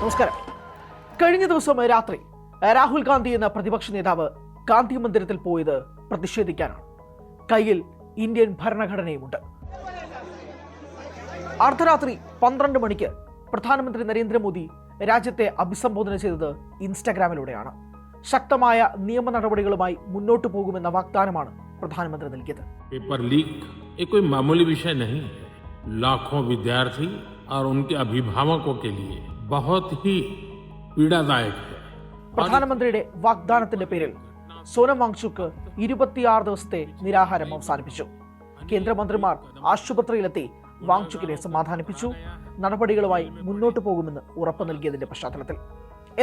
നമസ്കാരം. കഴിഞ്ഞ ദിവസം രാത്രി രാഹുൽ ഗാന്ധി എന്ന പ്രതിപക്ഷ നേതാവ് ഗാന്ധി മന്ദിരത്തിൽ പോയത് പ്രതിഷേധിക്കാനാണ്. കയ്യിൽ ഇന്ത്യൻ ഭരണഘടനയുമുണ്ട്. അർദ്ധരാത്രി 12 മണിക്ക് പ്രധാനമന്ത്രി നരേന്ദ്രമോദി രാജ്യത്തെ അഭിസംബോധന ചെയ്തത് ഇൻസ്റ്റഗ്രാമിലൂടെയാണ്. ശക്തമായ നിയമ നടപടികളുമായി മുന്നോട്ട് പോകുമെന്ന വാഗ്ദാനമാണ് പ്രധാനമന്ത്രി നൽകിയത്. पेपर लीक ये कोई मामूली विषय नहीं है. लाखों विद्यार्थी और उनके अभिभावकों के लिए बहुत ही पीड़ादायक है. പ്രധാനമന്ത്രിയുടെ വാഗ്ദാനത്തിന്റെ പേരിൽ സോനം വാങ്ചുക്ക് 26 ദിവസത്തെ നിരാഹാരം അവസാനിപ്പിച്ചു. കേന്ദ്രമന്ത്രിമാർ ആശുപത്രിയിലെത്തി വാങ്ചുക്കിനെ സമാധാനിപ്പിച്ചു. നടപടികളുമായി മുന്നോട്ട് പോകുമെന്ന് ഉറപ്പു നൽകിയതിന്റെ പശ്ചാത്തലത്തിൽ.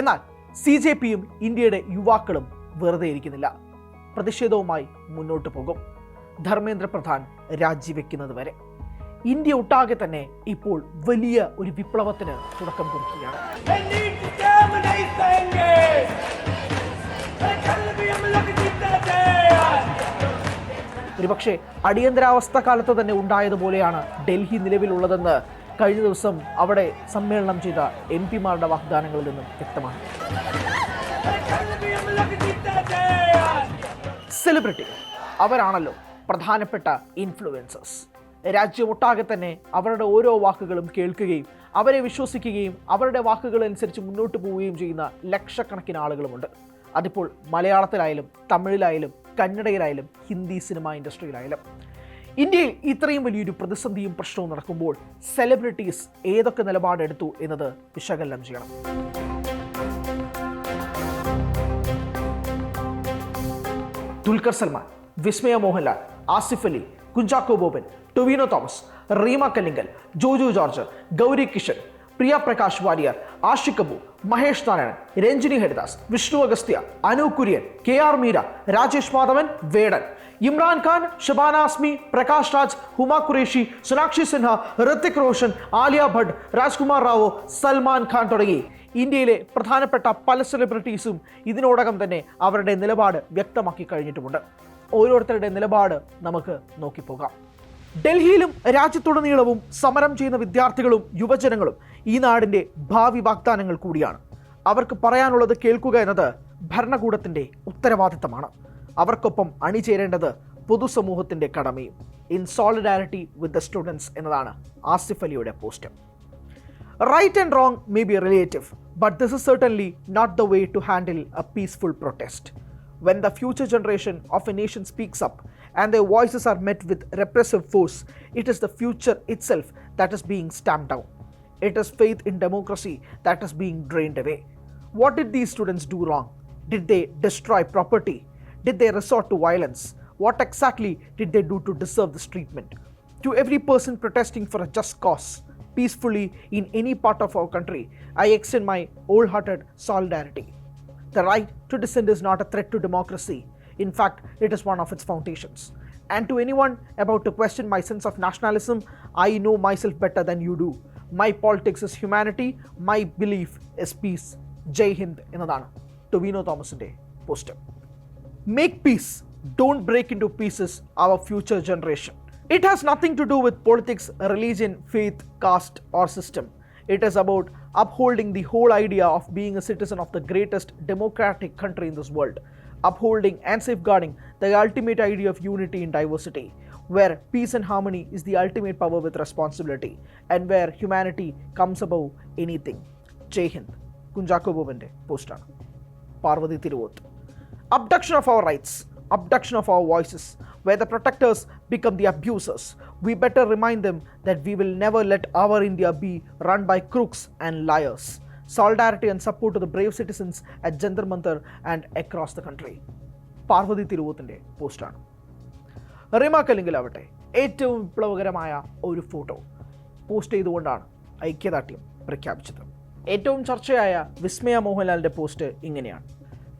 എന്നാൽ CJPയും ഇന്ത്യയുടെ യുവാക്കളും വെറുതെ ഇരിക്കുന്നില്ല. പ്രതിഷേധവുമായി മുന്നോട്ട് പോകും. ധർമ്മേന്ദ്ര പ്രധാൻ രാജിവെക്കുന്നത് വരെ. ഇന്ത്യ ഒട്ടാകെ തന്നെ ഇപ്പോൾ വലിയ ഒരു വിപ്ലവത്തിന് തുടക്കം കുറിക്കുകയാണ്. ഒരുപക്ഷെ അടിയന്തരാവസ്ഥ കാലത്ത് തന്നെ ഉണ്ടായതുപോലെയാണ് ഡൽഹി നിലവിലുള്ളതെന്ന് കഴിഞ്ഞ ദിവസം അവിടെ സമ്മേളനം ചെയ്ത MP-മാരുടെ വാഗ്ദാനങ്ങളിൽ നിന്നും വ്യക്തമാണ്. സെലിബ്രിറ്റികൾ അവരാണല്ലോ പ്രധാനപ്പെട്ട ഇൻഫ്ലുവൻസേഴ്സ്. രാജ്യമൊട്ടാകെ തന്നെ അവരുടെ ഓരോ വാക്കുകളും കേൾക്കുകയും അവരെ വിശ്വസിക്കുകയും അവരുടെ വാക്കുകൾ അനുസരിച്ച് മുന്നോട്ട് പോവുകയും ചെയ്യുന്ന ലക്ഷക്കണക്കിന് ആളുകളുമുണ്ട്. അതിപ്പോൾ മലയാളത്തിലായാലും തമിഴിലായാലും കന്നഡയിലായാലും ഹിന്ദി സിനിമ ഇൻഡസ്ട്രിയിലായാലും. ഇന്ത്യയിൽ ഇത്രയും വലിയൊരു പ്രതിസന്ധിയും പ്രശ്നവും നടക്കുമ്പോൾ സെലിബ്രിറ്റീസ് ഏതൊക്കെ നിലപാടെടുത്തു എന്നത് വിശകലനം ചെയ്യണം. ദുൽഖർ സൽമാൻ, വിസ്മയ മോഹൻലാൽ, ആസിഫ് അലി, കുഞ്ചാക്കോ ബോബൻ, ടൊവിനോ തോമസ്, റീമ കല്ലിങ്കൽ, ജോജു ജോർജ്, ഗൗരി കിഷൻ, പ്രിയ പ്രകാശ് വാര്യർ, ആഷിഖ് കപൂർ, മഹേഷ് നാരായണൻ, രഞ്ജിനി ഹരിദാസ്, വിഷ്ണു അഗസ്ത്യ, അനു കുര്യൻ, KR മീര, രാജേഷ് മാധവൻ, വേടൻ, ഇമ്രാൻ ഖാൻ, ഷബാന ആസ്മി, പ്രകാശ് രാജ്, ഹുമ ഖുറേഷി, സോനാക്ഷി സിൻഹ, ഋത്തിക് റോഷൻ, ആലിയ ഭട്ട്, രാജ്കുമാർ റാവോ, സൽമാൻ ഖാൻ തുടങ്ങി ഇന്ത്യയിലെ പ്രധാനപ്പെട്ട പല സെലിബ്രിറ്റീസും ഇതിനോടകം തന്നെ അവരുടെ നിലപാട് വ്യക്തമാക്കി കഴിഞ്ഞിട്ടുമുണ്ട്. ഓരോരുത്തരുടെ നിലപാട് നമുക്ക് നോക്കിപ്പോകാം. ഡൽഹിയിലും രാജ്യത്തുടനീളവും സമരം ചെയ്യുന്ന വിദ്യാർത്ഥികളും യുവജനങ്ങളും ഈ നാടിൻ്റെ ഭാവി വാഗ്ദാനങ്ങൾ കൂടിയാണ്. അവർക്ക് പറയാനുള്ളത് കേൾക്കുക എന്നത് ഭരണകൂടത്തിൻ്റെ ഉത്തരവാദിത്തമാണ്. അവർക്കൊപ്പം അണിചേരേണ്ടത് പൊതുസമൂഹത്തിൻ്റെ കടമയും. In solidarity with the students എന്നതാണ് ആസിഫ് അലിയുടെ post. Right and wrong may be relative, but this is certainly not the way to handle a peaceful protest. When the future generation of a nation speaks up and their voices are met with repressive force, it is the future itself that is being stamped down. It is faith in democracy that is being drained away. What did these students do wrong? Did they destroy property? Did they resort to violence? What exactly did they do to deserve this treatment? To every person protesting for a just cause, peacefully in any part of our country, I extend my wholehearted solidarity. The right to dissent is not a threat to democracy. In fact, it is one of its foundations. And to anyone about to question my sense of nationalism, I know myself better than you do. My politics is humanity. My belief is peace. Jai Hind എന്നതാണ് ടൊവിനോ തോമസിന്റെ post. Make peace. Don't break into pieces our future generation. It has nothing to do with politics, religion, faith, caste or system. It is about upholding the whole idea of being a citizen of the greatest democratic country in this world, upholding and safeguarding the ultimate idea of unity in diversity, where peace and harmony is the ultimate power with responsibility, and where humanity comes above anything. Jai Hind. Kunchacko ബോബന്റെ പോസ്റ്റാണ്. Parvathy Thiruvothu. Abduction of our rights, abduction of our voices, where the protectors become the abusers. We better remind them that we will never let our India be run by crooks and liars. Solidarity and support to the brave citizens at Jantar Mantar and across the country. Parvathi തിരുവോത്തിന്റെ പോസ്റ്റാണ്. റീമ കല്ലിങ്കലാവട്ടെ ഏറ്റവും വിപ്ലവകരമായ ഒരു photo post ചെയ്തുകൊണ്ടാണ് ഐക്യദാർഢ്യം പ്രഖ്യാപിച്ചത്. ഏറ്റവും ചർച്ചയായ വിസ്മയ മോഹൻലാലിന്റെ post ഇങ്ങനെയാണ്.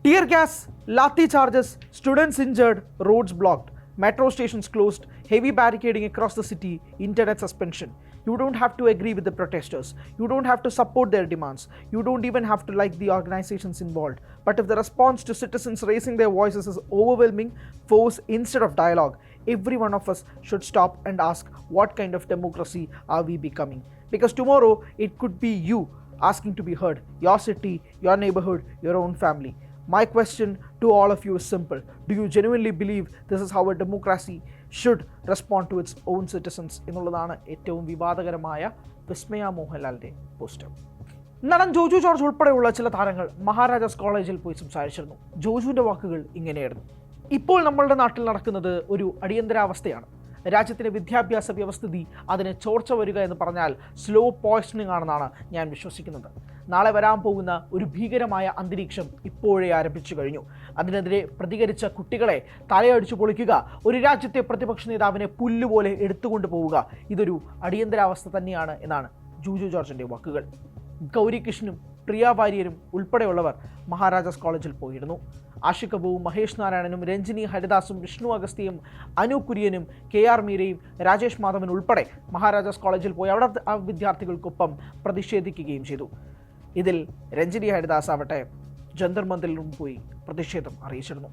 Tear gas, lathi charges, students injured, roads blocked, metro stations closed, heavy barricading across the city, internet suspension. You don't have to agree with the protesters. You don't have to support their demands. You don't even have to like the organizations involved. But if the response to citizens raising their voices is overwhelming force instead of dialogue, every one of us should stop and ask, what kind of democracy are we becoming? Because tomorrow it could be you asking to be heard. Your city, your neighborhood, your own family. My question to all of you is simple. Do you genuinely believe this is how a democracy should respond to its own citizens? എന്നുള്ളതാണ് ഏറ്റവും വിവാദകരമായ വിസ്മയ മോഹൻലാലിൻ്റെ post. നടൻ Joju George ഉൾപ്പെടെയുള്ള ചില താരങ്ങൾ മഹാരാജാസ് കോളേജിൽ പോയി സംസാരിച്ചിരുന്നു. ജോജുവിൻ്റെ വാക്കുകൾ ഇങ്ങനെയായിരുന്നു: ഇപ്പോൾ നമ്മളുടെ നാട്ടിൽ നടക്കുന്നത് ഒരു അടിയന്തരാവസ്ഥയാണ്. രാജ്യത്തിൻ്റെ വിദ്യാഭ്യാസ വ്യവസ്ഥിതി അതിന് ചോർച്ച വരിക എന്ന് പറഞ്ഞാൽ സ്ലോ പോയ്സണിംഗ് ആണെന്നാണ് ഞാൻ വിശ്വസിക്കുന്നത്. നാളെ വരാൻ പോകുന്ന ഒരു ഭീകരമായ അന്തരീക്ഷം ഇപ്പോഴേ ആരംഭിച്ചു കഴിഞ്ഞു. അതിനെതിരെ പ്രതികരിച്ച കുട്ടികളെ തലയടിച്ചു പൊളിക്കുക, ഒരു രാജ്യത്തെ പ്രതിപക്ഷ നേതാവിനെ പുല്ലുപോലെ എടുത്തുകൊണ്ട് പോവുക, ഇതൊരു അടിയന്തരാവസ്ഥ തന്നെയാണ് എന്നാണ് ജോജു ജോർജിൻ്റെ വാക്കുകൾ. ഗൗരി കിഷനും പ്രിയ വാര്യരും ഉൾപ്പെടെയുള്ളവർ മഹാരാജാസ് കോളേജിൽ പോയിരുന്നു. ആഷിക് കപൂറും മഹേഷ് നാരായണനും രഞ്ജിനി ഹരിദാസും വിഷ്ണു അഗസ്തിയും അനു കുര്യനും KR മീരയും രാജേഷ് മാധവൻ ഉൾപ്പെടെ മഹാരാജാസ് കോളേജിൽ പോയി അവിടെ വിദ്യാർത്ഥികൾക്കൊപ്പം പ്രതിഷേധിക്കുകയും ചെയ്തു. ഇതിൽ രഞ്ജിനി ഹരിദാസ് ആവട്ടെ ജന്തർ മന്ദിറിലും പോയി പ്രതിഷേധം അറിയിച്ചിരുന്നു.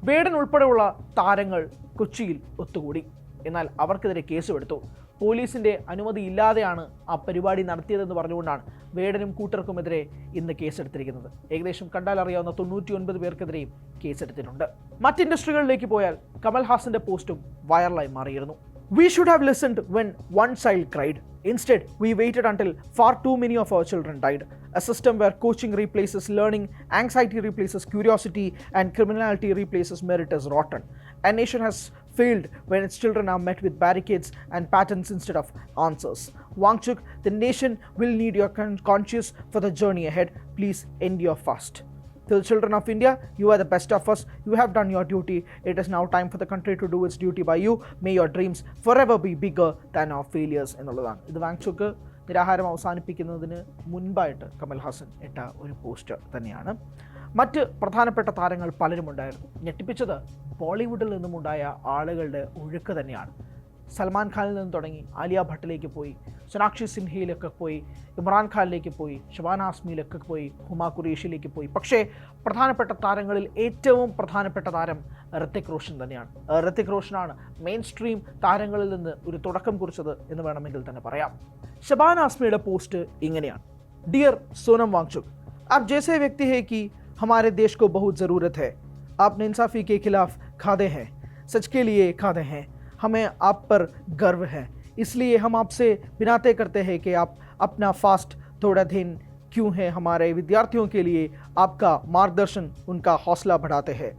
വേടൻ ഉൾപ്പെടെയുള്ള താരങ്ങൾ കൊച്ചിയിൽ ഒത്തുകൂടി. എന്നാൽ അവർക്കെതിരെ കേസുമെടുത്തു. പോലീസിൻ്റെ അനുമതിയില്ലാതെയാണ് ആ പരിപാടി നടത്തിയതെന്ന് പറഞ്ഞുകൊണ്ടാണ് വേടനും കൂട്ടർക്കുമെതിരെ ഇന്ന് കേസെടുത്തിരിക്കുന്നത്. ഏകദേശം കണ്ടാൽ അറിയാവുന്ന 99 പേർക്കെതിരെയും കേസെടുത്തിട്ടുണ്ട്. മറ്റ് ഇൻഡസ്ട്രികളിലേക്ക് പോയാൽ കമൽഹാസന്റെ പോസ്റ്റും വൈറലായി മാറിയിരുന്നു. We should have listened when one child cried. Instead, we waited until far too many of our children died. A system where coaching replaces learning, anxiety replaces curiosity, and criminality replaces merit is rotten. A nation has failed when its children are met with barricades and patterns instead of answers. Wangchuk, the nation will need your conscience for the journey ahead. Please end your fast. To the children of India, you are the best of us. You have done your duty. It is now time for the country to do its duty by you. May your dreams forever be bigger than our failures എന്നുള്ളതാണ്. ഇത് വാങ്ചുക്ക് നിരാഹാരം അവസാനിപ്പിക്കുന്നതിന് മുൻപായിട്ട് കമൽഹാസൻ ഇട്ട ഒരു post തന്നെയാണ്. മറ്റ് പ്രധാനപ്പെട്ട താരങ്ങൾ പലരും ഉണ്ടായിരുന്നു. ഞെട്ടിപ്പിച്ചത് ബോളിവുഡിൽ നിന്നുമുണ്ടായ ആളുകളുടെ ഒഴുക്ക് തന്നെയാണ്. സൽമാൻ ഖാനിൽ നിന്ന് തുടങ്ങി ആലിയ ഭട്ടിലേക്ക് പോയി, സോനാക്ഷി സിൻഹയിലൊക്കെ പോയി, ഇമ്രാൻ ഖാനിലേക്ക് പോയി, ഷബാന ആസ്മിയിലൊക്കെ പോയി, ഹുമ ഖുറേഷിയിലേക്ക് പോയി. പക്ഷേ പ്രധാനപ്പെട്ട താരങ്ങളിൽ ഏറ്റവും പ്രധാനപ്പെട്ട താരം ഋത്തിക് റോഷൻ തന്നെയാണ്. ഋത്തിക് റോഷനാണ് മെയിൻ സ്ട്രീം താരങ്ങളിൽ നിന്ന് ഒരു തുടക്കം കുറിച്ചത് എന്ന് വേണമെങ്കിൽ തന്നെ പറയാം. ഷബാന ആസ്മിയുടെ പോസ്റ്റ് ഇങ്ങനെയാണ്: ഡിയർ സോനം വാങ്ചുക്, आप जैसे व्यक्ति है कि हमारे देश को बहुत ज़रूरत है. आपने इंसाफ़ी के खिलाफ खादे हैं, सच के लिए खादे हैं. हमें आप पर गर्व है. इसलिए हम आपसे विनती करते हैं कि आप अपना फास्ट थोड़ा दिन क्यों है हमारे विद्यार्थियों के लिए आपका मार्गदर्शन उनका हौसला बढ़ाते हैं.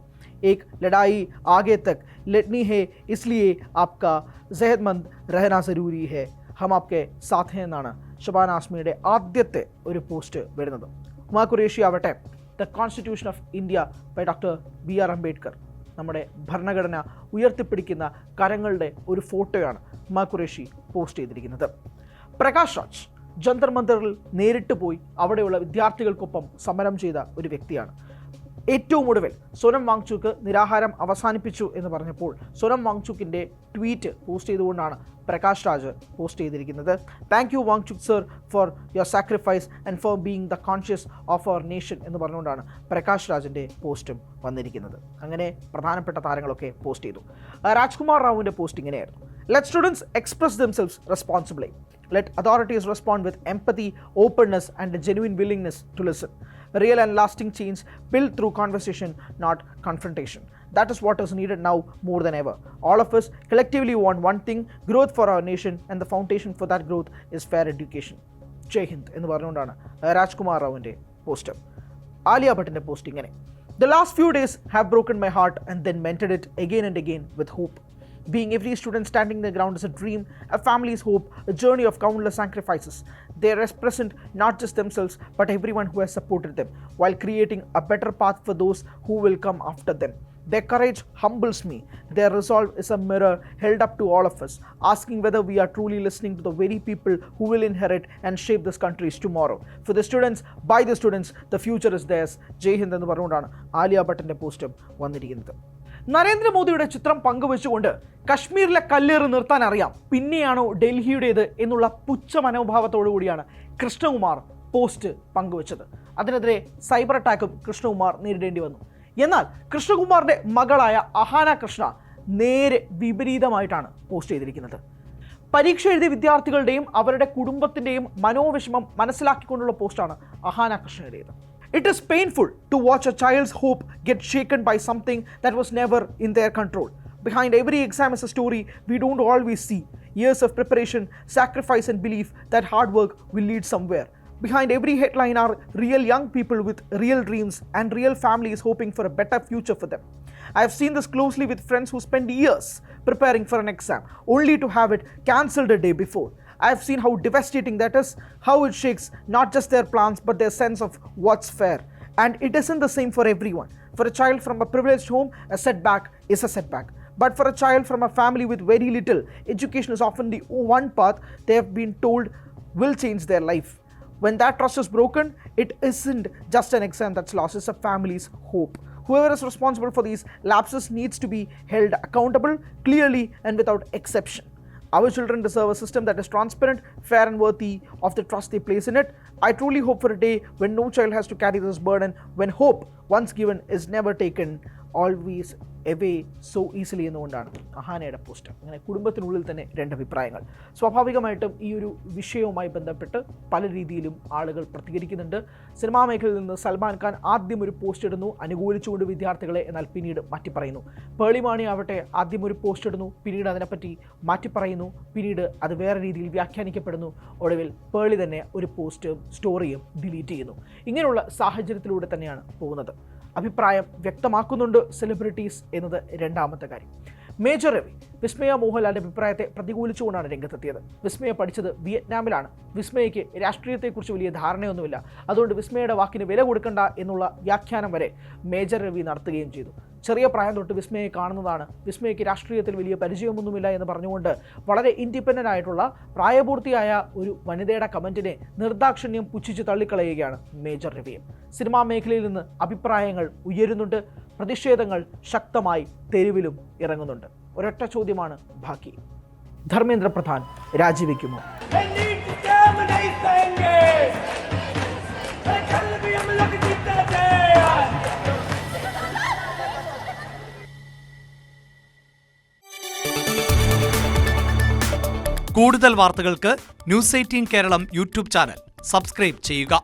एक लड़ाई आगे तक लड़नी है, इसलिए आपका सेहतमंद रहना ज़रूरी है. हम आपके साथ हैं എന്നാണ് ഷബാന ആസ്മിയുടെ ആദ്യത്തെ ഒരു പോസ്റ്റ് വരുന്നത്. ഹുമ ഖുറേഷി ആവട്ടെ the constitution of India by doctor BR Ambedkar, നമ്മുടെ ഭരണഘടന ഉയർത്തിപ്പിടിക്കുന്ന കരങ്ങളുടെ ഒരു ഫോട്ടോയാണ് ഹുമ ഖുറേഷി പോസ്റ്റ് ചെയ്തിരിക്കുന്നത്. പ്രകാശ് രാജ് ജന്തർ മന്ദിറിൽ നേരിട്ട് പോയി അവിടെയുള്ള വിദ്യാർത്ഥികൾക്കൊപ്പം സമരം ചെയ്ത ഒരു വ്യക്തിയാണ്. ഏറ്റവും ഒടുവിൽ സോനം വാങ്ചുക്ക് നിരാഹാരം അവസാനിപ്പിച്ചു എന്ന് പറഞ്ഞപ്പോൾ സോനം വാങ്ചുക്കിൻ്റെ ട്വീറ്റ് പോസ്റ്റ് ചെയ്തുകൊണ്ടാണ് പ്രകാശ് രാജ് പോസ്റ്റ് ചെയ്തിരിക്കുന്നത്. Thank you Wangchuk sir for your sacrifice and for being the conscious of our nation എന്ന് പറഞ്ഞുകൊണ്ടാണ് പ്രകാശ് രാജിൻ്റെ പോസ്റ്റും വന്നിരിക്കുന്നത്. അങ്ങനെ പ്രധാനപ്പെട്ട താരങ്ങളൊക്കെ പോസ്റ്റ് ചെയ്തു. രാജ്കുമാർ റാവുവിൻ്റെ പോസ്റ്റ് ഇങ്ങനെയായിരുന്നു: let students express themselves responsibly. Let authorities respond with empathy, openness, and a genuine willingness to listen. Real and lasting change built through conversation, not confrontation. That is what is needed now more than ever. All of us collectively want one thing: growth for our nation, and the foundation for that growth is fair education. Jai Hind എന്ന് പറഞ്ഞുകൊണ്ടാണ് Rajkumar റാവുവിൻ്റെ post. Alia ഭട്ടിൻ്റെ post ഇങ്ങനെ: The last few days have broken my heart and then mended it again and again with hope. Being every student standing the ground is a dream, a family's hope, a journey of countless sacrifices. They represent not just themselves, but everyone who has supported them, while creating a better path for those who will come after them. Their courage humbles me. Their resolve is a mirror held up to all of us, asking whether we are truly listening to the very people who will inherit and shape this country's tomorrow. For the students, by the students, the future is theirs. Jai Hind എന്ന് പറഞ്ഞുകൊണ്ടാണ് ആലിയ ഭട്ടിൻ്റെ പോസ്റ്റും വന്നിരിക്കുന്നത്. നരേന്ദ്രമോദിയുടെ ചിത്രം പങ്കുവെച്ചുകൊണ്ട് കശ്മീരിലെ കല്ലേറ് നിർത്താൻ അറിയാം, പിന്നെയാണോ ഡൽഹിയുടേത് എന്നുള്ള പുച്ഛ മനോഭാവത്തോടു കൂടിയാണ് കൃഷ്ണകുമാർ പോസ്റ്റ് പങ്കുവച്ചത്. അതിനെതിരെ സൈബർ അറ്റാക്കും കൃഷ്ണകുമാർ നേരിടേണ്ടി വന്നു. എന്നാൽ കൃഷ്ണകുമാറിൻ്റെ മകളായ അഹാന കൃഷ്ണ നേരെ വിപരീതമായിട്ടാണ് പോസ്റ്റ് ചെയ്തിരിക്കുന്നത്. പരീക്ഷ എഴുതിയ വിദ്യാർത്ഥികളുടെയും അവരുടെ കുടുംബത്തിൻ്റെയും മനോവിഷമം മനസ്സിലാക്കിക്കൊണ്ടുള്ള പോസ്റ്റാണ് Ahana കൃഷ്ണയുടേത്. It is painful to watch a child's hope get shaken by something that was never in their control. Behind every exam is a story we don't always see. Years of preparation, sacrifice and belief that hard work will lead somewhere. Behind every headline are real young people with real dreams and real families hoping for a better future for them. I have seen this closely with friends who spend years preparing for an exam only to have it cancelled a day before. I have seen how devastating that is, how it shakes not just their plans but their sense of what's fair. And it isn't the same for everyone. For a child from a privileged home, a setback is a setback. But for a child from a family with very little, education is often the one path they have been told will change their life. When that trust is broken, it isn't just an exam that's lost, it's a family's hope. Whoever is responsible for these lapses needs to be held accountable clearly and without exception. Our children deserve a system that is transparent, fair and worthy of the trust they place in it. I truly hope for a day when no child has to carry this burden, when hope, once given, is never taken always away so easily എന്നുകൊണ്ടാണ് അഹാനയുടെ post. അങ്ങനെ കുടുംബത്തിനുള്ളിൽ തന്നെ രണ്ട് അഭിപ്രായങ്ങൾ. സ്വാഭാവികമായിട്ടും ഈ ഒരു വിഷയവുമായി ബന്ധപ്പെട്ട് പല രീതിയിലും ആളുകൾ പ്രതികരിക്കുന്നുണ്ട്. സിനിമാ മേഖലയിൽ നിന്ന് സൽമാൻ ഖാൻ ആദ്യം ഒരു പോസ്റ്റ് ഇടുന്നു അനുകൂലിച്ചുകൊണ്ട് വിദ്യാർത്ഥികളെ, എന്നാൽ പിന്നീട് മാറ്റി പറയുന്നു. പേളിമാണി ആവട്ടെ ആദ്യം ഒരു പോസ്റ്റ് ഇടുന്നു, പിന്നീട് അതിനെപ്പറ്റി മാറ്റി പറയുന്നു, പിന്നീട് അത് വേറെ രീതിയിൽ വ്യാഖ്യാനിക്കപ്പെടുന്നു, ഒടുവിൽ പേളി തന്നെ ഒരു പോസ്റ്റും സ്റ്റോറിയും ഡിലീറ്റ് ചെയ്യുന്നു. ഇങ്ങനെയുള്ള സാഹചര്യത്തിലൂടെ തന്നെയാണ് പോകുന്നത്. അഭിപ്രായം വ്യക്തമാക്കുന്നുണ്ട് സെലിബ്രിറ്റീസ് എന്നത് രണ്ടാമത്തെ കാര്യം. മേജർ രവി വിസ്മയ മോഹൻലാലിൻ്റെ അഭിപ്രായത്തെ പ്രതികൂലിച്ചുകൊണ്ടാണ് രംഗത്തെത്തിയത്. വിസ്മയ പഠിച്ചത് വിയറ്റ്നാമിലാണ്. വിസ്മയയ്ക്ക് രാഷ്ട്രീയത്തെക്കുറിച്ച് വലിയ ധാരണയൊന്നുമില്ല. അതുകൊണ്ട് വിസ്മയയുടെ വാക്കിന് വില കൊടുക്കണ്ട എന്നുള്ള വ്യാഖ്യാനം വരെ മേജർ രവി നടത്തുകയും ചെയ്തു. ചെറിയ പ്രായം തൊട്ട് വിസ്മയെ കാണുന്നതാണ്, വിസ്മയയ്ക്ക് രാഷ്ട്രീയത്തിൽ വലിയ പരിചയമൊന്നുമില്ല എന്ന് പറഞ്ഞുകൊണ്ട് വളരെ ഇൻഡിപെൻഡൻ്റ് ആയിട്ടുള്ള പ്രായപൂർത്തിയായ ഒരു വനിതയുടെ കമൻറ്റിനെ നിർദാക്ഷിണ്യം പുച്ഛിച്ച് തള്ളിക്കളയുകയാണ് മേജർ രവിയെ. സിനിമാ മേഖലയിൽ നിന്ന് അഭിപ്രായങ്ങൾ ഉയരുന്നുണ്ട്, പ്രതിഷേധങ്ങൾ ശക്തമായി തെരുവിലും ഇറങ്ങുന്നുണ്ട്. ഒരൊറ്റ ചോദ്യമാണ് ബാക്കി: ധർമ്മേന്ദ്ര പ്രധാൻ രാജിവെക്കുമോ? കൂടുതൽ വാർത്തകൾക്ക് news 18 Keralam YouTube channel subscribe ചെയ്യുക.